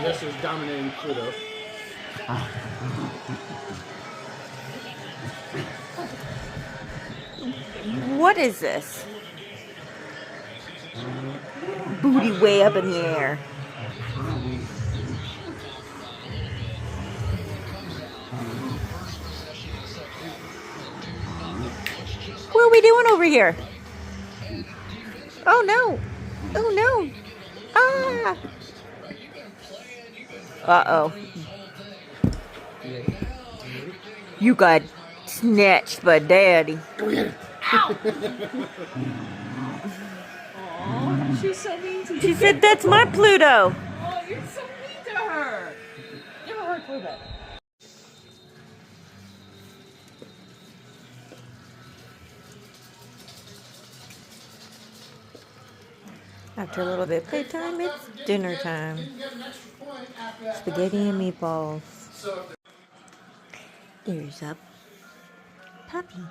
Just as dominating Pluto. What is this? Booty way up in the air. What are we doing over here? Oh no! Oh no! Ah! Uh-oh. You got snatched by Daddy. Ow! Aw, she's so mean to you. She said, "That's my Pluto." Oh, you're so mean to her. Give her her Pluto. After a little bit of playtime, it's dinner time. Spaghetti and meatballs. There's a puppy.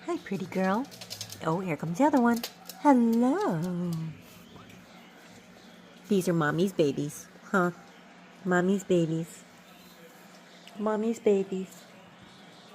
Hi, pretty girl. Oh, here comes the other one. Hello. These are Mommy's babies, huh? Mommy's babies. Mommy's babies.